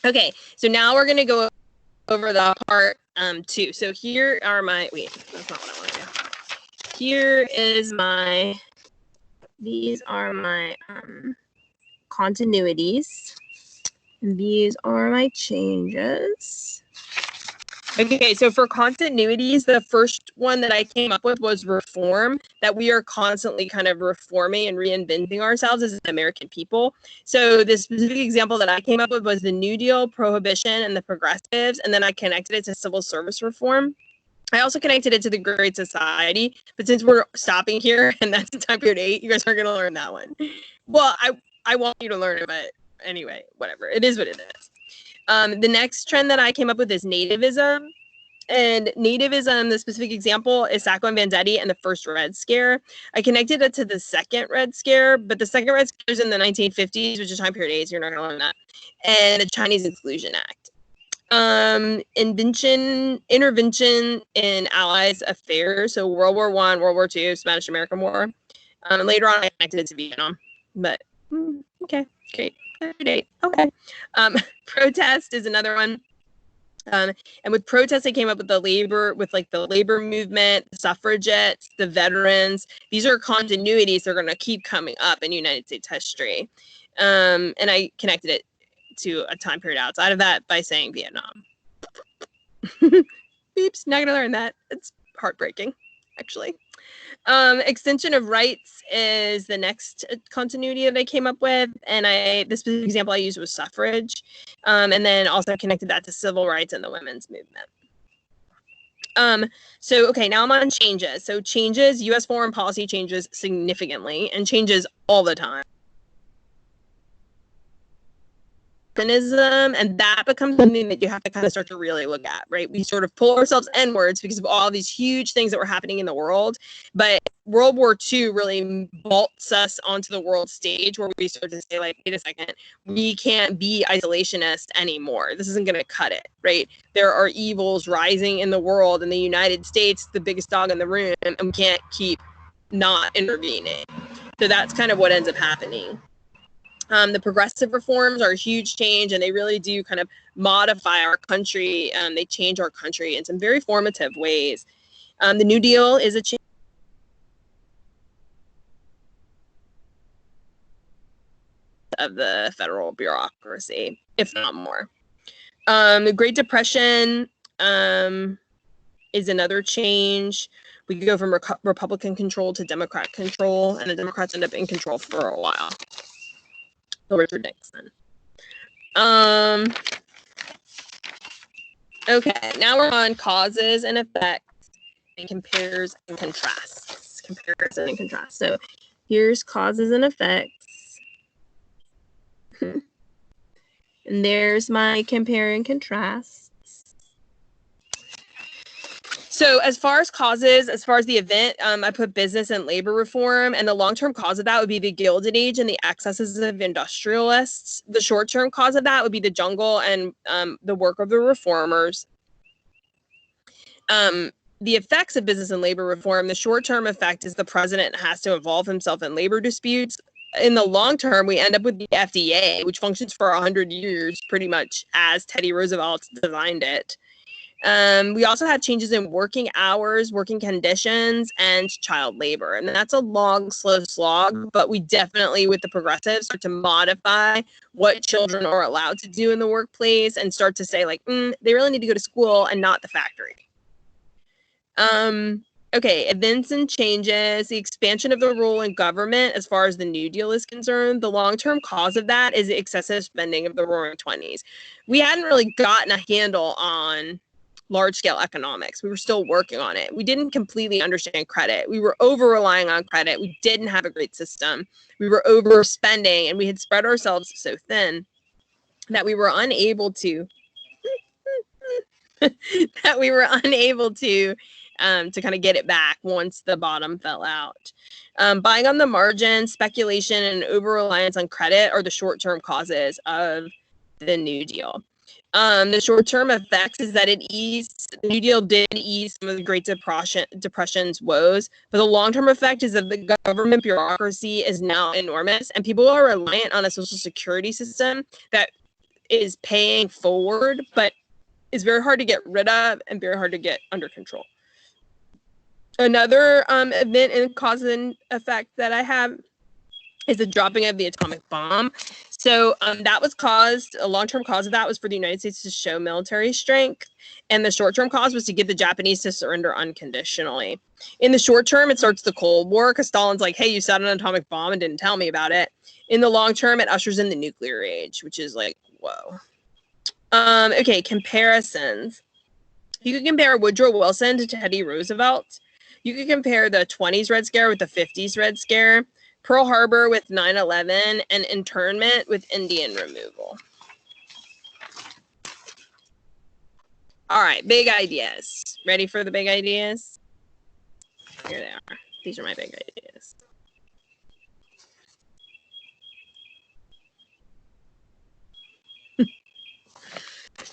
Okay, so now we're going to go over the part 2. So here are my, wait, that's not what I want to do. Here is my, these are my continuities. And these are my changes. Okay, so for continuities, the first one that I came up with was reform, that we are constantly kind of reforming and reinventing ourselves as an American people. So the specific example that I came up with was the New Deal, prohibition, and the progressives, and then I connected it to civil service reform. I also connected it to the Great Society, but since we're stopping here and that's the time period 8, you guys aren't going to learn that one. Well, I want you to learn it, but anyway, whatever. It is what it is. The next trend that I came up with is nativism. And nativism, the specific example is Sacco and Vanzetti and the first Red Scare. I connected it to the second Red Scare, but the second Red Scare is in the 1950s, which is time period 8, so you're not going to learn that. And the Chinese Exclusion Act. Intervention in Allies affairs, so World War I, World War II, Spanish-American War. Later on, I connected it to Vietnam, but okay, great. Okay. Protest is another one. And with protests, I came up with the labor movement, the suffragettes, the veterans. These are continuities that are going to keep coming up in United States history. And I connected it to a time period outside of that by saying Vietnam. Beeps, not going to learn that. It's heartbreaking, actually. Extension of rights is the next continuity that I came up with, and the specific example I used was suffrage, and then also connected that to civil rights and the women's movement. So okay, now I'm on changes. So changes, U.S. foreign policy changes significantly and changes all the time. And that becomes something that you have to kind of start to really look at, right? We sort of pull ourselves inwards because of all these huge things that were happening in the world. But World War II really vaults us onto the world stage where we start to say, like, wait a second, we can't be isolationist anymore. This isn't going to cut it, right? There are evils rising in the world, and the United States, the biggest dog in the room, and we can't keep not intervening. So that's kind of what ends up happening. The progressive reforms are a huge change, and they really do kind of modify our country. They change our country in some very formative ways. The New Deal is a change of the federal bureaucracy, if not more. The Great Depression is another change. We could go from Republican control to Democrat control, and the Democrats end up in control for a while. So Richard Nixon. Okay, now we're on causes and effects and compares and contrasts. Comparison and contrast. So here's causes and effects. And there's my compare and contrast. So as far as causes, as far as the event, I put business and labor reform, and the long-term cause of that would be the Gilded Age and the excesses of industrialists. The short-term cause of that would be the jungle and the work of the reformers. The effects of business and labor reform, the short-term effect is the president has to involve himself in labor disputes. In the long term, we end up with the FDA, which functions for 100 years, pretty much as Teddy Roosevelt designed it. We also have changes in working hours, working conditions, and child labor. And that's a long, slow slog, but we definitely, with the progressives, start to modify what children are allowed to do in the workplace and start to say, like, they really need to go to school and not the factory. Okay, events and changes, the expansion of the role in government as far as the New Deal is concerned. The long-term cause of that is the excessive spending of the Roaring '20s. We hadn't really gotten a handle on large-scale economics. We were still working on it. We didn't completely understand credit. We were over-relying on credit. We didn't have a great system. We were overspending, and we had spread ourselves so thin that we were unable to to kind of get it back once the bottom fell out. Buying on the margin, speculation, and over-reliance on credit are the short-term causes of the New Deal. The short-term effects is that the New Deal did ease some of the Great Depression's woes, but the long-term effect is that the government bureaucracy is now enormous, and people are reliant on a social security system that is paying forward, but is very hard to get rid of and very hard to get under control. Another event and cause and effect that I have is the dropping of the atomic bomb. So that was caused, a long-term cause of that was for the United States to show military strength. And the short-term cause was to get the Japanese to surrender unconditionally. In the short term, it starts the Cold War because Stalin's like, hey, you set an atomic bomb and didn't tell me about it. In the long term, it ushers in the nuclear age, which is like, whoa. Okay, comparisons. You could compare Woodrow Wilson to Teddy Roosevelt. You could compare the 20s Red Scare with the 50s Red Scare, Pearl Harbor with 9/11, and internment with Indian removal. All right, big ideas. Ready for the big ideas? Here they are. These are my big ideas.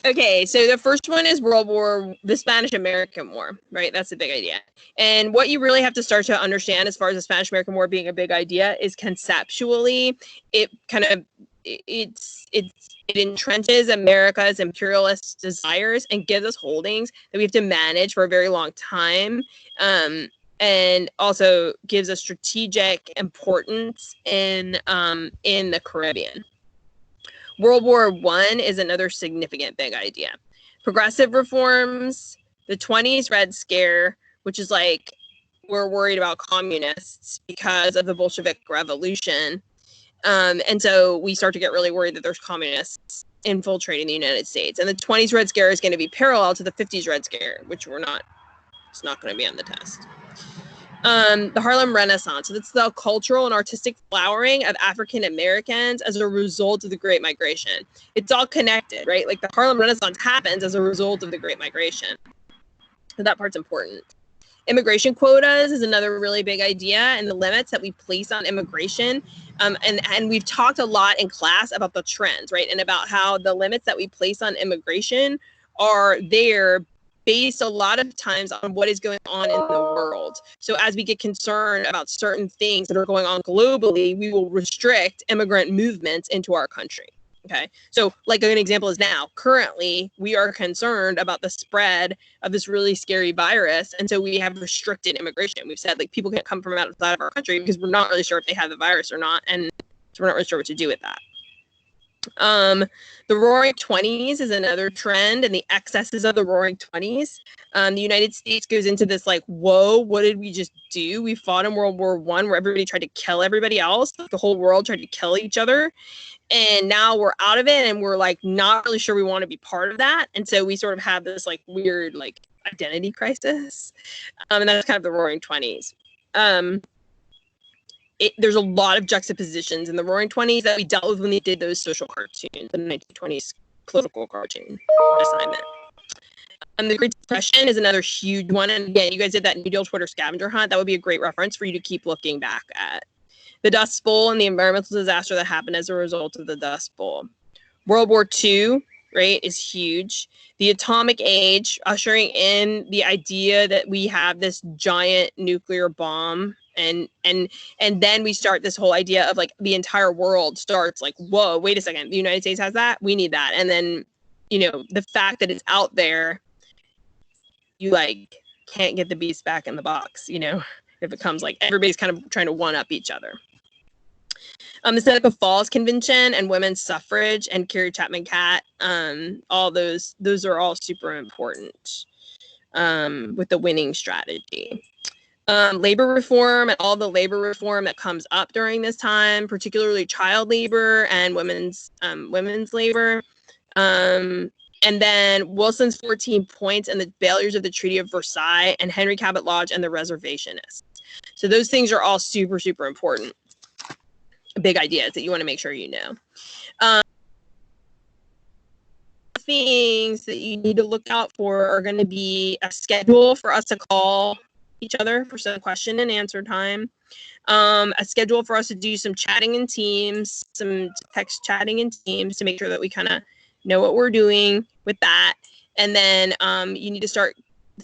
Okay, so the first one is the Spanish-American War, right? That's the big idea. And what you really have to start to understand as far as the Spanish-American War being a big idea is conceptually, it entrenches America's imperialist desires and gives us holdings that we have to manage for a very long time, and also gives us strategic importance in the Caribbean. World War I is another significant big idea. Progressive reforms, the 20s Red Scare, which is like we're worried about communists because of the Bolshevik Revolution. And so we start to get really worried that there's communists infiltrating the United States. And the 20s Red Scare is going to be parallel to the 50s Red Scare, which it's not going to be on the test. The Harlem Renaissance. So that's the cultural and artistic flowering of African Americans as a result of the Great Migration. It's all connected, right? Like the Harlem Renaissance happens as a result of the Great Migration. So that part's important. Immigration quotas is another really big idea, and the limits that we place on immigration. And we've talked a lot in class about the trends, right? And about how the limits that we place on immigration are there based a lot of times on what is going on in the world. So as we get concerned about certain things that are going on globally, we will restrict immigrant movements into our country. Okay, so like an example is now, currently, we are concerned about the spread of this really scary virus. And so we have restricted immigration. We've said like people can't come from outside of our country because we're not really sure if they have the virus or not. And so we're not really sure what to do with that. The Roaring 20s is another trend, and the excesses of the Roaring 20s. The United States goes into this like, whoa, what did we just do? We fought in World War I where everybody tried to kill everybody else. The whole world tried to kill each other. And now we're out of it and we're like not really sure we want to be part of that. And so we sort of have this like weird like identity crisis. And that's kind of the Roaring 20s. There's a lot of juxtapositions in the Roaring 20s that we dealt with when they did those social cartoons, the 1920s political cartoon assignment. The Great Depression is another huge one. And again, you guys did that New Deal Twitter scavenger hunt. That would be a great reference for you to keep looking back at. The Dust Bowl and the environmental disaster that happened as a result of the Dust Bowl. World War II, right, is huge. The atomic age, ushering in the idea that we have this giant nuclear bomb. And then we start this whole idea of like the entire world starts like, whoa, wait a second, the United States has that, we need that. And then, you know, the fact that it's out there, you like can't get the beast back in the box, you know, if it comes like everybody's kind of trying to one up each other. The Seneca Falls Convention and women's suffrage and Carrie Chapman Catt, all those are all super important with the winning strategy. Labor reform and all the labor reform that comes up during this time, particularly child labor and women's labor. And then Wilson's 14 points and the failures of the Treaty of Versailles and Henry Cabot Lodge and the reservationists. So those things are all super, super important. Big ideas that you want to make sure you know. Things that you need to look out for are going to be a schedule for us to call each other for some question and answer time, a schedule for us to do some chatting in Teams, some text chatting in Teams to make sure that we kind of know what we're doing with that. And then you need to start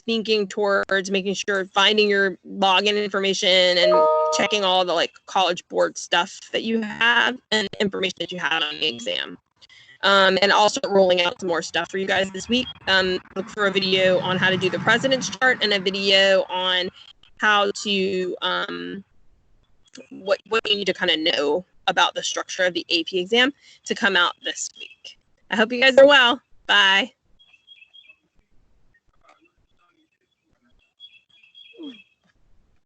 thinking towards making sure finding your login information and checking all the like college board stuff that you have and information that you had on the exam. And I'll start rolling out some more stuff for you guys this week. Look for a video on how to do the president's chart and a video on how to what you need to kind of know about the structure of the AP exam to come out this week. I hope you guys are well. Bye.